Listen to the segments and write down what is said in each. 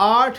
8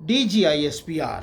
DG ISPR।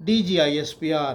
DG ISPR।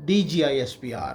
DG ISPR।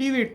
TV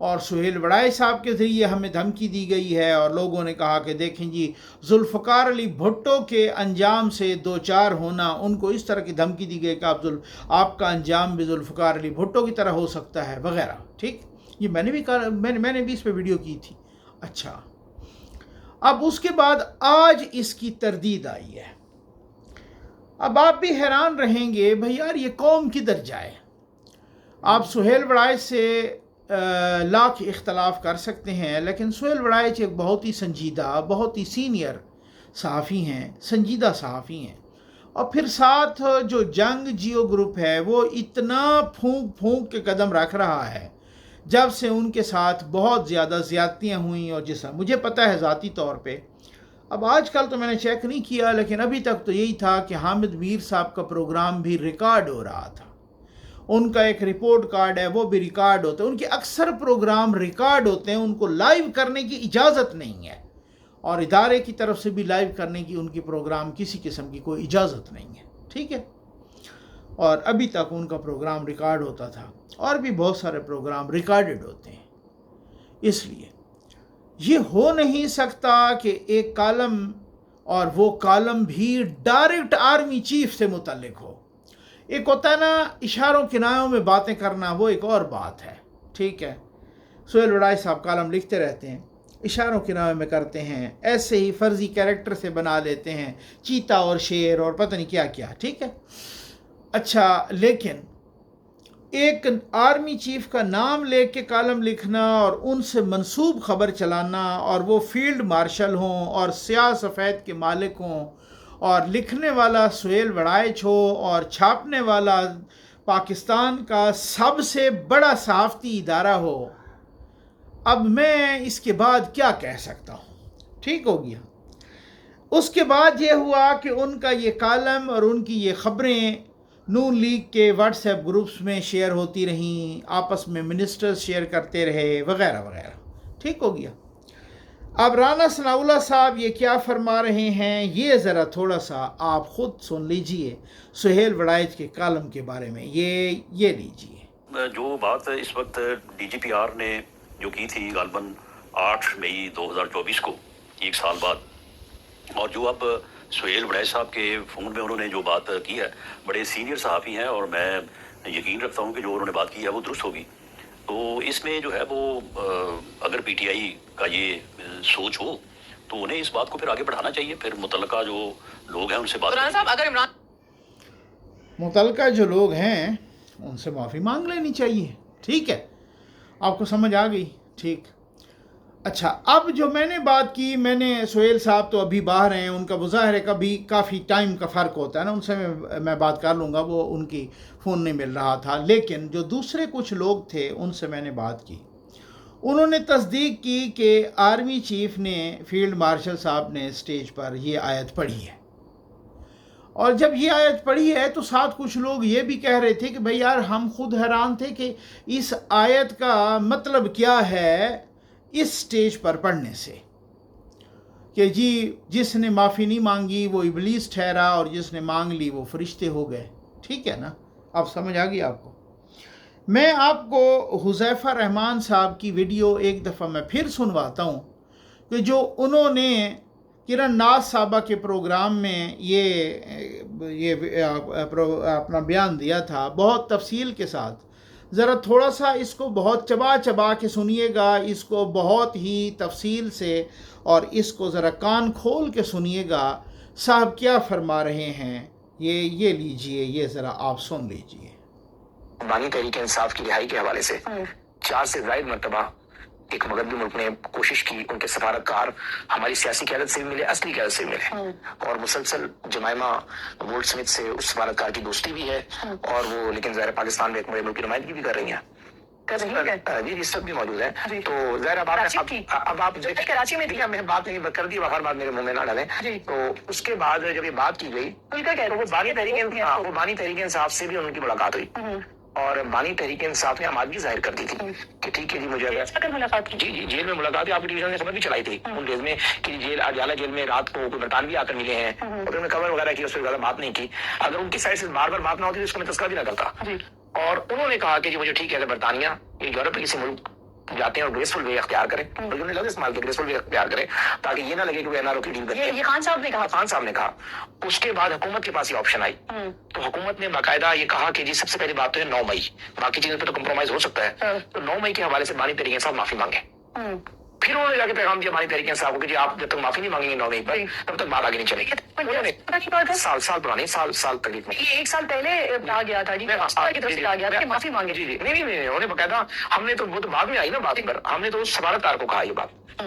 اور سہیل وڑائے صاحب کے ذریعے ہمیں دھمکی دی گئی ہے، اور لوگوں نے کہا کہ دیکھیں جی ذوالفقار علی بھٹو کے انجام سے دو چار ہونا، ان کو اس طرح کی دھمکی دی گئی کہ آپ کا انجام بھی ذوالفقار علی بھٹو کی طرح ہو سکتا ہے وغیرہ. ٹھیک، یہ میں نے بھی کہا، میں نے بھی اس پہ ویڈیو کی تھی. اچھا، اب اس کے بعد آج اس کی تردید آئی ہے. اب آپ بھی حیران رہیں گے بھئی یار یہ قوم کدھر جائے. آپ سہیل وڑائے سے لاکھ اختلاف کر سکتے ہیں، لیکن سہیل وڑائے ایک بہت ہی سنجیدہ، بہت ہی سینئر صحافی ہیں، سنجیدہ صحافی ہیں. اور پھر ساتھ جو جنگ جیو گروپ ہے وہ اتنا پھونک پھونک کے قدم رکھ رہا ہے جب سے ان کے ساتھ بہت زیادہ زیادتیاں ہوئیں، اور جیسا مجھے پتہ ہے ذاتی طور پہ. اب آج کل تو میں نے چیک نہیں کیا، لیکن ابھی تک تو یہی تھا کہ حامد میر صاحب کا پروگرام بھی ریکارڈ ہو رہا تھا. ان کا ایک رپورٹ کارڈ ہے، وہ بھی ریکارڈ ہوتا ہے. ان کے اکثر پروگرام ریکارڈ ہوتے ہیں، ان کو لائیو کرنے کی اجازت نہیں ہے، اور ادارے کی طرف سے بھی لائیو کرنے کی ان کی پروگرام کسی قسم کی کوئی اجازت نہیں ہے. ٹھیک ہے، اور ابھی تک ان کا پروگرام ریکارڈ ہوتا تھا، اور بھی بہت سارے پروگرام ریکارڈڈ ہوتے ہیں. اس لیے یہ ہو نہیں سکتا کہ ایک کالم، اور وہ کالم بھی ڈائریکٹ آرمی چیف سے متعلق ہو. ایک ہوتا ہے نا اشاروں کنایوں میں باتیں کرنا، وہ ایک اور بات ہے. ٹھیک ہے، سہیل وڑائے صاحب کالم لکھتے رہتے ہیں، اشاروں کنایوں میں کرتے ہیں، ایسے ہی فرضی کیریکٹر سے بنا لیتے ہیں، چیتا اور شیر اور پتہ نہیں کیا کیا. ٹھیک ہے، اچھا، لیکن ایک آرمی چیف کا نام لے کے کالم لکھنا اور ان سے منسوب خبر چلانا، اور وہ فیلڈ مارشل ہوں اور سیاہ سفید کے مالک ہوں، اور لکھنے والا سہیل وڑائچ ہو اور چھاپنے والا پاکستان کا سب سے بڑا صحافتی ادارہ ہو، اب میں اس کے بعد کیا کہہ سکتا ہوں. ٹھیک ہو گیا. اس کے بعد یہ ہوا کہ ان کا یہ کالم اور ان کی یہ خبریں نون لیگ کے واٹس ایپ گروپس میں شیئر ہوتی رہیں، آپس میں منسٹرز شیئر کرتے رہے وغیرہ وغیرہ. ٹھیک ہو گیا. اب رانا ثناءاللہ صاحب یہ کیا فرما رہے ہیں، یہ ذرا تھوڑا سا آپ خود سن لیجئے سہیل وڑائچ کے کالم کے بارے میں. یہ لیجئے. جو بات اس وقت ڈی جی پی آر نے جو کی تھی غالباً 8 مئی 2024 کو، ایک سال بعد، اور جو اب سہیل وڑائچ صاحب کے فون میں انہوں نے جو بات کی ہے، بڑے سینئر صحافی ہیں اور میں یقین رکھتا ہوں کہ جو انہوں نے بات کی ہے وہ درست ہوگی. تو اس میں جو ہے وہ اگر پی ٹی آئی کا یہ سوچ ہو تو انہیں اس بات کو پھر آگے بڑھانا چاہیے. پھر متعلقہ جو لوگ ہیں ان سے بات متعلقہ جو لوگ ہیں ان سے معافی مانگ لینی چاہیے. ٹھیک ہے، آپ کو سمجھ آ گئی. ٹھیک. اچھا، اب جو میں نے بات کی، میں نے سہیل صاحب تو ابھی باہر ہیں، ان کا مظاہرے کا بھی کافی ٹائم کا فرق ہوتا ہے نا، ان سے میں بات کر لوں گا، وہ ان کی فون نہیں مل رہا تھا. لیکن جو دوسرے کچھ لوگ تھے ان سے میں نے بات کی، انہوں نے تصدیق کی کہ آرمی چیف نے، فیلڈ مارشل صاحب نے اسٹیج پر یہ آیت پڑھی ہے. اور جب یہ آیت پڑھی ہے تو ساتھ کچھ لوگ یہ بھی کہہ رہے تھے کہ بھئی یار ہم خود حیران تھے کہ اس آیت کا مطلب کیا ہے اس سٹیج پر پڑھنے سے، کہ جی جس نے معافی نہیں مانگی وہ ابلیس ٹھہرا اور جس نے مانگ لی وہ فرشتے ہو گئے. ٹھیک ہے نا، اب سمجھ آ گئی آپ کو. میں آپ کو حذیفہ رحمان صاحب کی ویڈیو ایک دفعہ میں پھر سنواتا ہوں کہ جو انہوں نے کرن ناز صاحبہ کے پروگرام میں یہ اپنا بیان دیا تھا بہت تفصیل کے ساتھ. ذرا تھوڑا سا اس کو بہت چبا چبا کے سنیے گا، اس کو بہت ہی تفصیل سے، اور اس کو ذرا کان کھول کے سنیے گا صاحب کیا فرما رہے ہیں. یہ لیجئے، یہ ذرا آپ سن لیجئے. بانی تحریک انصاف کی رہائی کے حوالے سے 4 سے زائد مرتبہ ایک مغربی ملک نے کوشش کی ان کے سفارتکار ہماری سیاسی قیادت سے بھی ملے، اصلی قیادت سے بھی ملے، اور مسلسل جمائمہ وولڈ سمتھ سے اس سفارتکار کی دوستی بھی ہے، اور وہ لیکن ظاہر پاکستان میں ایک بڑے ملک کی نمائندگی بھی کر رہی ہیں. جی جی سب بھی موجود ہیں. تو ظاہر اب آپ کراچی میں میں بات نہیں کر دی، ہر بات میرے منہ میں نہ ڈالیں. تو اس کے بعد جب یہ بات کی گئی تو وہ بانی تحریک انصاف سے بھی ان کی ملاقات ہوئی، اور بانی تحریک انصاف نے آمادگی ظاہر کر دی تھی کہ ٹھیک ہے جی مجھے جی جیل میں ملاقات ہے. آپ کی ٹی وی نے خبر بھی چلائی تھی ان ڈیز میں کہ جیل اڈیالہ جیل میں رات کو کوئی برطانوی آ کر ملے ہیں، اور انہوں نے خبر وغیرہ کی، اس پہ زیادہ بات نہیں کی. اگر ان کی سائڈ سے بار بار بات نہ ہوتی تو اس کو میں تذکرہ بھی نہ کرتا. اور انہوں نے کہا کہ جی مجھے ٹھیک ہے، اگر برطانیہ یا یورپ کے کسی ملک جاتے ہیں اور گریسفل وے اختیار کریں، بلکہ انہیں لفظ استعمال کیا گریسفل وے اختیار کریں تاکہ یہ نہ لگے کہ وہ NRO کی ڈیل کرتے ہیں. یہ خان صاحب نے کہا. خان صاحب نے کہا. اس کے بعد حکومت کے پاس یہ آپشن آئی تو حکومت نے باقاعدہ یہ کہا کہ جی سب سے پہلی بات تو ہے 9 مئی، باقی چیزوں پہ تو کمپرومائز ہو سکتا ہے، تو 9 مئی کے حوالے سے بانی تحریک انصاف معافی مانگے. پھر انہوں نے جا کے پیغام دیا بانی تحریک انصاف کو کہ جی آپ جب تک معافی نہیں مانگیں گے 9 مئی پر تب تک بات آگے نہیں چلے گی. سال پرانی سال تکلیف میں یہ 1 سال پہلے کہا گیا تھا جی کی طرف سے کہا گیا تھا کہ معافی مانگے. جی نہیں انہوں نے باقاعدہ، ہم نے تو وہ تو بعد میں آئی نا بات پر، ہم نے تو اس سفارتکار کو کہا یہ بات.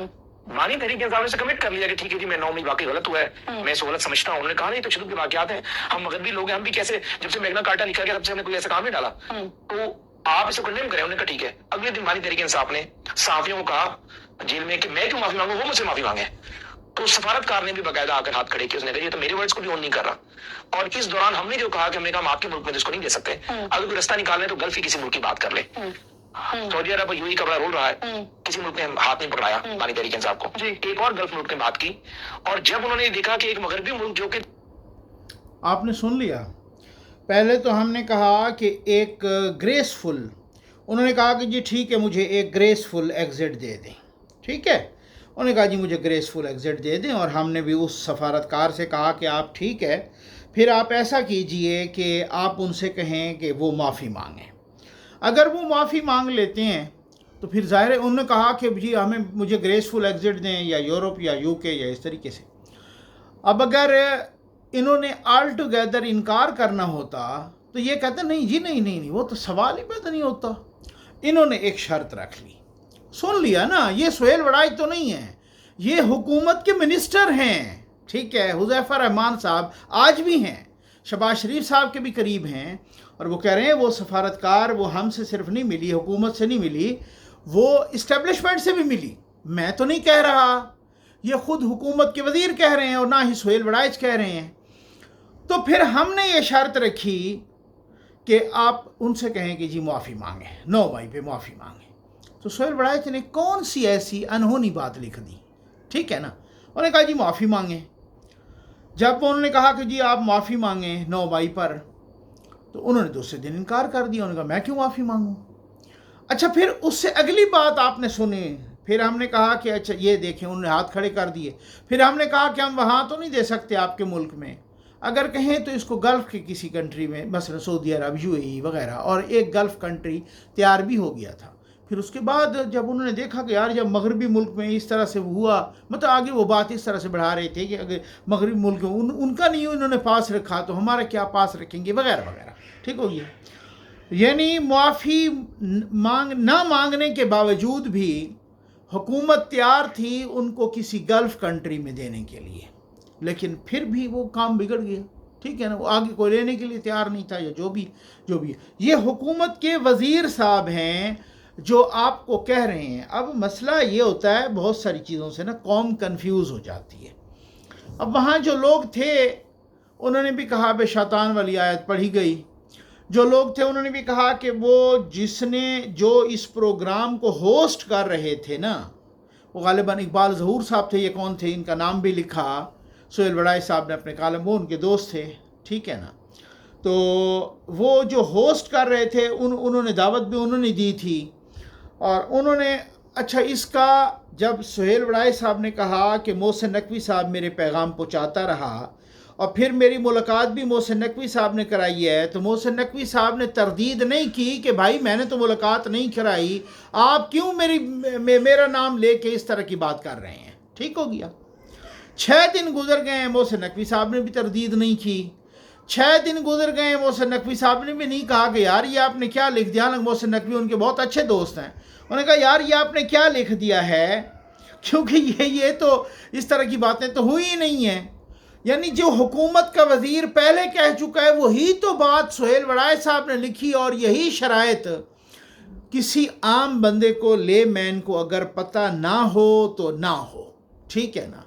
بانی تحریک انصاف نے سے کمٹ کر لیا کہ ٹھیک ہے جی میں 9 مئی واقعی غلط ہوا ہے، میں اس غلط سمجھتا ہوں. انہوں نے کہا نہیں تو شروع کے واقعات ہیں، ہم مغربی لوگ ہیں، ہم بھی کیسے جب سے میگنا کارٹا لکھا گیا تب سے ہم نے کوئی ایسا کام نہیں ڈالا، تو آپ اسے کنڈیم کریں. انہوں نے کہا ٹھیک ہے. اگلے دن بانی تحریک انصاف نے صحافیوں کو کہا جیل میں کہ میں کیوں معافی مانگوں، وہ مجھ سے معافی مانگے. تو سفارتکار نے بھی باقاعدہ آ کر ہاتھ کھڑے کیے، اس نے کہا یہ تو میرے ورڈز کو بھی آن نہیں کر رہا. اور اس دوران ہم نے جو کہا کہ ہم نے کہا ہم آپ کے ملک میں اس کو نہیں دے سکتے، اگر کوئی رستہ نکالنے تو گلف ہی کسی ملک کی بات کر لے. سعودی عرب UAE کا بڑا رول رہا ہے، کسی ملک نے ہاتھ نہیں پکڑایا بانی تحریک انصاف کو. ایک اور گلف ملک نے بات کی، اور جب انہوں نے دیکھا کہ ایک مغربی ملک جو کہ آپ نے سن لیا. پہلے تو ہم نے کہا کہ ایک گریسفل، انہوں نے کہا کہ جی ٹھیک ہے مجھے ایک گریسفل ایگزٹ دے دیں، ٹھیک ہے. انہوں نے کہا جی مجھے گریسفل ایگزٹ دے دیں، اور ہم نے بھی اس سفارتکار سے کہا کہ آپ ٹھیک ہے پھر آپ ایسا کیجئے کہ آپ ان سے کہیں کہ وہ معافی مانگیں. اگر وہ معافی مانگ لیتے ہیں تو پھر ظاہر ہے انہوں نے کہا کہ جی مجھے گریسفل ایگزٹ دیں، یا یورپ یا UK یا اس طریقے سے. اب اگر انہوں نے آل ٹوگیدر انکار کرنا ہوتا تو یہ کہتے نہیں جی نہیں وہ تو سوال ہی پیدا نہیں ہوتا. انہوں نے ایک شرط رکھ لی. سن لیا نا، یہ سہیل وڑائی تو نہیں ہے، یہ حکومت کے منسٹر ہیں، ٹھیک ہے. حذیفہ رحمان صاحب آج بھی ہیں، شہباز شریف صاحب کے بھی قریب ہیں، اور وہ کہہ رہے ہیں وہ سفارتکار وہ ہم سے صرف نہیں ملی، حکومت سے نہیں ملی، وہ اسٹیبلشمنٹ سے بھی ملی. میں تو نہیں کہہ رہا، یہ خود حکومت کے وزیر کہہ رہے ہیں، اور نہ ہی سہیل وڑائچ کہہ رہے ہیں. تو پھر ہم نے یہ شرط رکھی کہ آپ ان سے کہیں کہ جی معافی مانگیں، 9 مئی پہ معافی مانگیں. تو سہیل وڑائچ نے کون سی ایسی انہونی بات لکھ دی، ٹھیک ہے نا. انہوں نے کہا جی معافی مانگیں. جب انہوں نے کہا کہ جی آپ معافی مانگیں 9 مئی پر، تو انہوں نے دوسرے دن انکار کر دیا. انہوں نے کہا میں کیوں معافی مانگوں. اچھا پھر اس سے اگلی بات آپ نے سنی. پھر ہم نے کہا کہ اچھا یہ دیکھیں انہوں نے ہاتھ کھڑے کر دیے. پھر ہم نے کہا کہ ہم وہاں تو نہیں دے سکتے آپ کے ملک میں، اگر کہیں تو اس کو گلف کی کسی کنٹری میں، مثلا سعودی عرب، UAE وغیرہ، اور ایک گلف کنٹری تیار بھی ہو گیا تھا. پھر اس کے بعد جب انہوں نے دیکھا کہ یار جب مغربی ملک میں اس طرح سے ہوا، مطلب آگے وہ بات اس طرح سے بڑھا رہے تھے کہ اگر مغربی ملک ان کا نہیں انہوں نے پاس رکھا تو ہمارا کیا پاس رکھیں گے وغیرہ وغیرہ، ٹھیک ہو گیا. یعنی معافی نہ مانگنے کے باوجود بھی حکومت تیار تھی ان کو کسی گلف کنٹری میں دینے کے لیے، لیکن پھر بھی وہ کام بگڑ گیا، ٹھیک ہے نا. وہ آگے کوئی لینے کے لیے تیار نہیں تھا، یا جو بھی. یہ حکومت کے وزیر صاحب ہیں جو آپ کو کہہ رہے ہیں. اب مسئلہ یہ ہوتا ہے بہت ساری چیزوں سے نا قوم کنفیوز ہو جاتی ہے. اب وہاں جو لوگ تھے انہوں نے بھی کہا بے شیطان والی آیت پڑھی گئی. جو لوگ تھے انہوں نے بھی کہا کہ وہ جو اس پروگرام کو ہوسٹ کر رہے تھے نا، وہ غالباً اقبال ظہور صاحب تھے. یہ کون تھے؟ ان کا نام بھی لکھا سہیل وڑائچ صاحب نے اپنے کالم، وہ ان کے دوست تھے، ٹھیک ہے نا. تو وہ جو ہوسٹ کر رہے تھے انہوں نے دعوت بھی انہوں نے دی تھی. اور انہوں نے اچھا اس کا جب سہیل وڑائچ صاحب نے کہا کہ محسن نقوی صاحب میرے پیغام پہنچاتا رہا، اور پھر میری ملاقات بھی محسن نقوی صاحب نے کرائی ہے، تو محسن نقوی صاحب نے تردید نہیں کی کہ بھائی میں نے تو ملاقات نہیں کرائی، آپ کیوں میرا نام لے کے اس طرح کی بات کر رہے ہیں. ٹھیک ہو گیا. 6 دن گزر گئے ہیں، محسن نقوی صاحب نے بھی تردید نہیں کی. 6 دن گزر گئے ہیں، محسن نقوی صاحب نے بھی نہیں کہا کہ یار یہ آپ نے کیا لکھ دیا. محسن نقوی ان کے بہت اچھے دوست ہیں. انہوں نے کہا یار یہ آپ نے کیا لکھ دیا ہے، کیونکہ یہ تو اس طرح کی باتیں تو ہوئی ہی نہیں ہیں. یعنی جو حکومت کا وزیر پہلے کہہ چکا ہے وہی تو بات سہیل وڑائچ صاحب نے لکھی، اور یہی شرائط کسی عام بندے کو، لے مین کو اگر پتہ نہ ہو تو نہ ہو، ٹھیک ہے نا.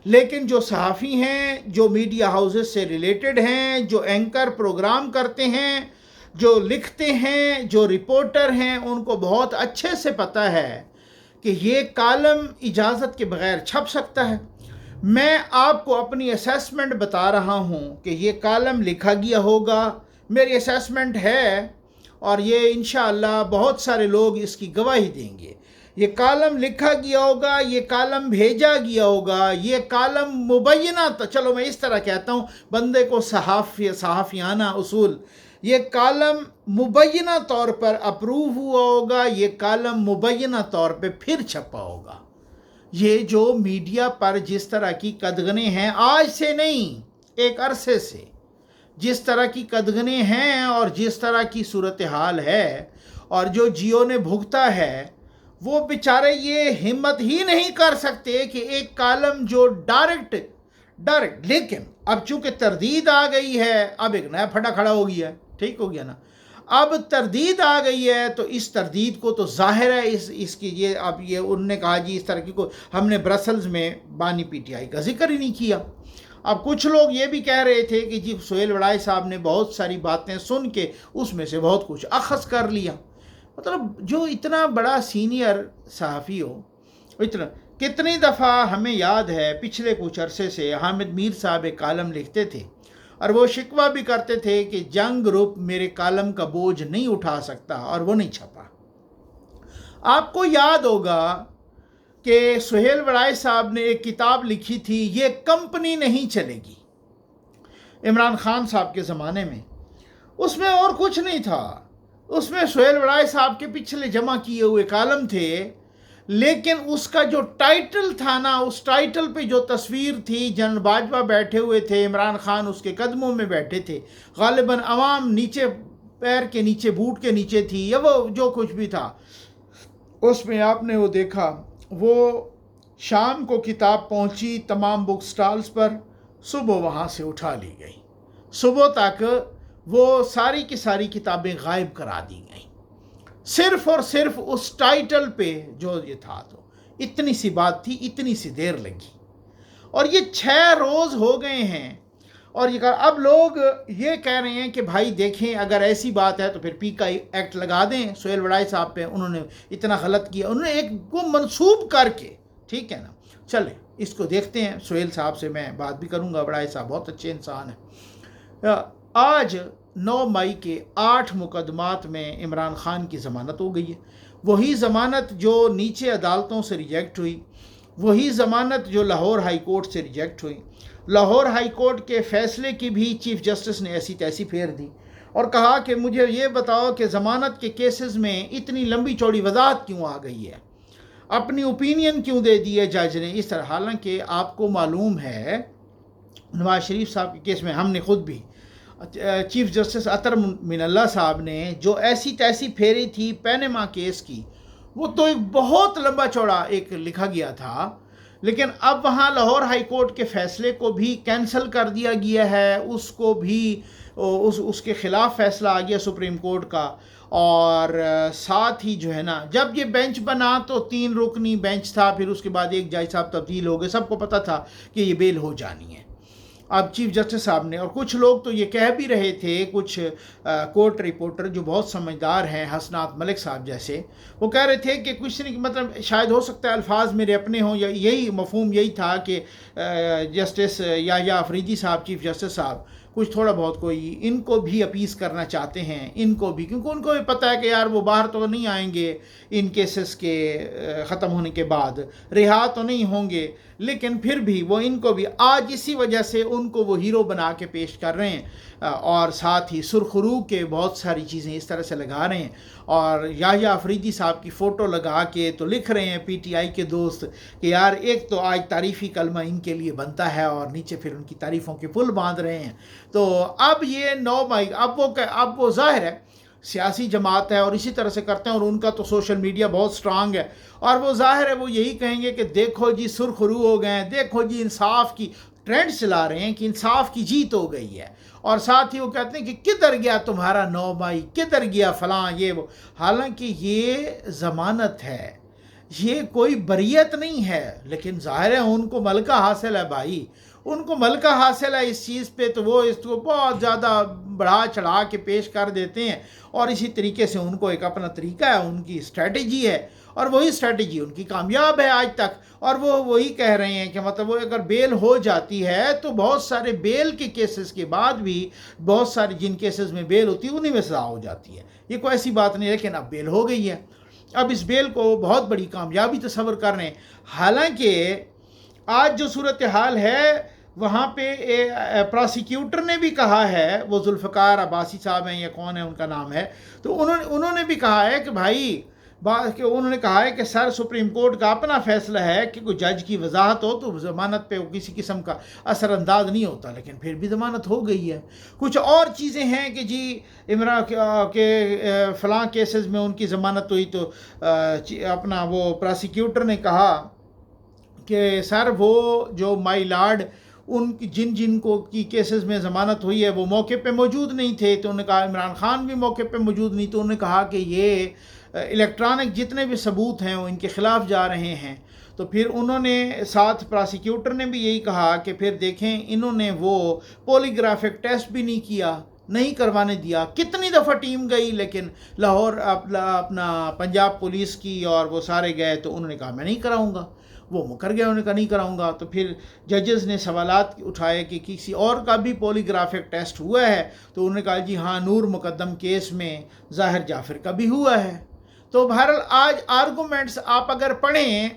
لیکن جو صحافی ہیں، جو میڈیا ہاؤسز سے ریلیٹڈ ہیں، جو اینکر پروگرام کرتے ہیں، جو لکھتے ہیں، جو رپورٹر ہیں، ان کو بہت اچھے سے پتہ ہے کہ یہ کالم اجازت کے بغیر چھپ سکتا ہے. میں آپ کو اپنی اسیسمنٹ بتا رہا ہوں کہ یہ کالم لکھا گیا ہوگا، میری اسیسمنٹ ہے، اور یہ انشاءاللہ بہت سارے لوگ اس کی گواہی دیں گے. یہ کالم لکھا گیا ہوگا، یہ کالم بھیجا گیا ہوگا، یہ کالم مبینہ، چلو میں اس طرح کہتا ہوں بندے کو صحافیانہ اصول، یہ کالم مبینہ طور پر اپروو ہوا ہوگا، یہ کالم مبینہ طور پہ پھر چھپا ہوگا۔ یہ جو میڈیا پر جس طرح کی قدغنیں ہیں، آج سے نہیں ایک عرصے سے جس طرح کی قدغنیں ہیں اور جس طرح کی صورتحال ہے، اور جو جیو نے بھگتا ہے، وہ بیچارے یہ ہمت ہی نہیں کر سکتے کہ ایک کالم جو ڈائریکٹ، لیکن اب چونکہ تردید آ گئی ہے، اب ایک نیا پھٹا کھڑا ہو گیا ہے، ٹھیک ہو گیا نا، اب تردید آ گئی ہے تو اس تردید کو تو ظاہر ہے اس کی یہ اب یہ انہوں نے کہا جی اس طرح کی کو ہم نے برسلز میں بانی پی ٹی آئی کا ذکر ہی نہیں کیا۔ اب کچھ لوگ یہ بھی کہہ رہے تھے کہ جی سہیل وڑائے صاحب نے بہت ساری باتیں سن کے اس میں سے بہت کچھ اخذ کر لیا۔ مطلب جو اتنا بڑا سینئر صحافی ہو، اتنا، کتنی دفعہ ہمیں یاد ہے پچھلے کچھ عرصے سے حامد میر صاحب ایک کالم لکھتے تھے اور وہ شکوہ بھی کرتے تھے کہ جنگ گروپ میرے کالم کا بوجھ نہیں اٹھا سکتا، اور وہ نہیں چھپا۔ آپ کو یاد ہوگا کہ سہیل وڑائے صاحب نے ایک کتاب لکھی تھی، یہ کمپنی نہیں چلے گی، عمران خان صاحب کے زمانے میں۔ اس میں اور کچھ نہیں تھا، اس میں سہیل وڑائے صاحب کے پچھلے جمع کیے ہوئے کالم تھے، لیکن اس کا جو ٹائٹل تھا نا، اس ٹائٹل پہ جو تصویر تھی، جنرل باجوہ بیٹھے ہوئے تھے، عمران خان اس کے قدموں میں بیٹھے تھے، غالباً عوام نیچے پیر کے نیچے بوٹ کے نیچے تھی، یا وہ جو کچھ بھی تھا، اس میں آپ نے وہ دیکھا، وہ شام کو کتاب پہنچی تمام بک سٹالز پر، صبح وہاں سے اٹھا لی گئی، صبح تک وہ ساری کی ساری کتابیں غائب کرا دی گئیں، صرف اور صرف اس ٹائٹل پہ جو یہ تھا۔ تو اتنی سی بات تھی، اتنی سی دیر لگی، اور یہ 6 روز ہو گئے ہیں، اور یہ اب لوگ یہ کہہ رہے ہیں کہ بھائی دیکھیں اگر ایسی بات ہے تو پھر پی کا ایکٹ لگا دیں سہیل وڑائے صاحب پہ، انہوں نے اتنا غلط کیا، انہوں نے ایک کو منسوب کر کے، ٹھیک ہے نا، چلیں اس کو دیکھتے ہیں۔ سہیل صاحب سے میں بات بھی کروں گا، وڑائے صاحب بہت اچھے انسان ہیں۔ آج 9 مئی کے 8 مقدمات میں عمران خان کی ضمانت ہو گئی ہے، وہی ضمانت جو نیچے عدالتوں سے ریجیکٹ ہوئی، وہی ضمانت جو لاہور ہائی کورٹ سے ریجیکٹ ہوئی۔ لاہور ہائی کورٹ کے فیصلے کی بھی چیف جسٹس نے ایسی تیسی پھیر دی اور کہا کہ مجھے یہ بتاؤ کہ ضمانت کے کیسز میں اتنی لمبی چوڑی وضاحت کیوں آ گئی ہے، اپنی اوپینین کیوں دے دی ہے جج نے اس طرح، حالانکہ آپ کو معلوم ہے نواز شریف صاحب کے کیس میں ہم نے خود بھی چیف جسٹس اطہر من اللہ صاحب نے جو ایسی تیسی پھیری تھی پینما کیس کی، وہ تو ایک بہت لمبا چوڑا ایک لکھا گیا تھا، لیکن اب وہاں لاہور ہائی کورٹ کے فیصلے کو بھی کینسل کر دیا گیا ہے، اس کو بھی اس کے خلاف فیصلہ آ گیا سپریم کورٹ کا، اور ساتھ ہی جو ہے نا جب یہ بینچ بنا تو 3 رکنی بینچ تھا، پھر اس کے بعد ایک جج صاحب تبدیل ہو گئے، سب کو پتہ تھا کہ یہ بیل ہو جانی ہے۔ اب چیف جسٹس صاحب نے، اور کچھ لوگ تو یہ کہہ بھی رہے تھے، کچھ کورٹ رپورٹر جو بہت سمجھدار ہیں، حسنات ملک صاحب جیسے، وہ کہہ رہے تھے کہ کچھ نہیں، مطلب شاید ہو سکتا ہے الفاظ میرے اپنے ہوں، یا یہی مفہوم یہی تھا کہ جسٹس یا افریدی صاحب، چیف جسٹس صاحب کچھ تھوڑا بہت کوئی ان کو بھی اپیز کرنا چاہتے ہیں، ان کو بھی، کیونکہ ان کو بھی پتہ ہے کہ یار وہ باہر تو نہیں آئیں گے ان کیسز کے ختم ہونے کے بعد، رہا تو نہیں ہوں گے، لیکن پھر بھی وہ ان کو بھی آج اسی وجہ سے ان کو وہ ہیرو بنا کے پیش کر رہے ہیں، اور ساتھ ہی سرخرو کے بہت ساری چیزیں اس طرح سے لگا رہے ہیں، اور یحییٰ افریدی صاحب کی فوٹو لگا کے تو لکھ رہے ہیں پی ٹی آئی کے دوست کہ یار ایک تو آج تعریفی کلمہ ان کے لیے بنتا ہے، اور نیچے پھر ان کی تعریفوں کے پل باندھ رہے ہیں۔ تو اب یہ 9 مئی، اب وہ ظاہر ہے سیاسی جماعت ہے اور اسی طرح سے کرتے ہیں، اور ان کا تو سوشل میڈیا بہت سٹرانگ ہے، اور وہ ظاہر ہے وہ یہی کہیں گے کہ دیکھو جی سرخرو ہو گئے ہیں، دیکھو جی انصاف کی ٹرینڈ چلا رہے ہیں کہ انصاف کی جیت ہو گئی ہے، اور ساتھ ہی وہ کہتے ہیں کہ کدھر گیا تمہارا 9 مئی، کدھر گیا فلاں یہ وہ، حالانکہ یہ ضمانت ہے، یہ کوئی بریت نہیں ہے، لیکن ظاہر ہے ان کو ملکہ حاصل ہے بھائی، ان کو ملکہ حاصل ہے اس چیز پہ، تو وہ اس کو بہت زیادہ بڑھا چڑھا کے پیش کر دیتے ہیں، اور اسی طریقے سے ان کو ایک اپنا طریقہ ہے، ان کی اسٹریٹجی ہے، اور وہی اسٹریٹجی ان کی کامیاب ہے آج تک، اور وہ وہی کہہ رہے ہیں کہ مطلب وہ اگر بیل ہو جاتی ہے تو بہت سارے بیل کے کیسز کے بعد بھی بہت سارے جن کیسز میں بیل ہوتی ہے انہی میں سزا ہو جاتی ہے، یہ کوئی ایسی بات نہیں، لیکن اب بیل ہو گئی ہے۔ اب اس بیل کو بہت بڑی کامیابی تصور کر رہے ہیں. حالانکہ آج جو صورتحال ہے وہاں پہ پراسیکیوٹر نے بھی کہا ہے، وہ ذوالفقار عباسی صاحب ہیں یا کون ہے ان کا نام ہے، تو انہوں نے بھی کہا ہے کہ بھائی انہوں نے کہا ہے کہ سر سپریم کورٹ کا اپنا فیصلہ ہے کہ کوئی جج کی وضاحت ہو تو ضمانت پہ کسی قسم کا اثر انداز نہیں ہوتا، لیکن پھر بھی ضمانت ہو گئی ہے. کچھ اور چیزیں ہیں کہ جی عمران کے فلاں کیسز میں ان کی ضمانت ہوئی تو اپنا وہ پراسیکیوٹر نے کہا کہ سر وہ جو مائی لارڈ ان جن کو کی کیسز میں ضمانت ہوئی ہے وہ موقع پہ موجود نہیں تھے، تو انہوں نے کہا عمران خان بھی موقع پہ موجود نہیں، تو انہوں نے کہا کہ یہ الیکٹرانک جتنے بھی ثبوت ہیں وہ ان کے خلاف جا رہے ہیں. تو پھر انہوں نے ساتھ پراسیکیوٹر نے بھی یہی کہا کہ پھر دیکھیں انہوں نے وہ پولیگرافک ٹیسٹ بھی نہیں کیا، نہیں کروانے دیا. کتنی دفعہ ٹیم گئی لیکن لاہور اپنا پنجاب پولیس کی اور وہ سارے گئے، تو انہوں نے کہا میں نہیں کراؤں گا، وہ مکر گیا، انہوں نے کہا نہیں کراؤں گا. تو پھر ججز نے سوالات اٹھائے کہ کسی اور کا بھی پولیگرافک ٹیسٹ ہوا ہے، تو انہوں نے کہا جی ہاں نور مقدم کیس میں ظاہر جعفر کا بھی ہوا ہے. تو بہرحال آج آرگومنٹس آپ اگر پڑھیں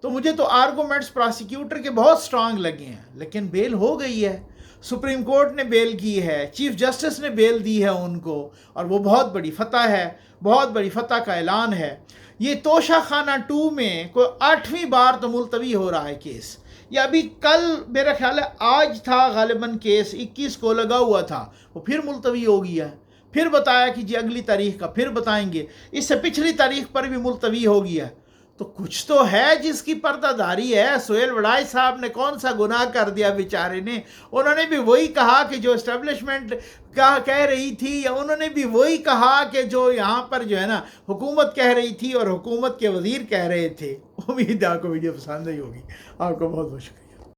تو مجھے تو آرگومنٹس پراسیکیوٹر کے بہت سٹرانگ لگے ہیں، لیکن بیل ہو گئی ہے، سپریم کورٹ نے بیل کی ہے، چیف جسٹس نے بیل دی ہے ان کو، اور وہ بہت بڑی فتح ہے، بہت بڑی فتح کا اعلان ہے. یہ توشہ خانہ 2 میں کوئی 8ویں بار تو ملتوی ہو رہا ہے کیس. یہ ابھی کل میرا خیال ہے آج تھا غالباً کیس 21 کو لگا ہوا تھا، وہ پھر ملتوی ہو گیا ہے، پھر بتایا کہ جی اگلی تاریخ کا پھر بتائیں گے، اس سے پچھلی تاریخ پر بھی ملتوی ہو گیا ہے. تو کچھ تو ہے جس کی پردہ داری ہے. سہیل وڑائی صاحب نے کون سا گناہ کر دیا بیچارے نے؟ انہوں نے بھی وہی کہا کہ جو اسٹیبلشمنٹ کا کہہ رہی تھی، یا انہوں نے بھی وہی کہا کہ جو یہاں پر جو ہے نا حکومت کہہ رہی تھی اور حکومت کے وزیر کہہ رہے تھے. امید ہے آپ کو ویڈیو پسند آئی ہوگی. آپ کو بہت بہت شکریہ.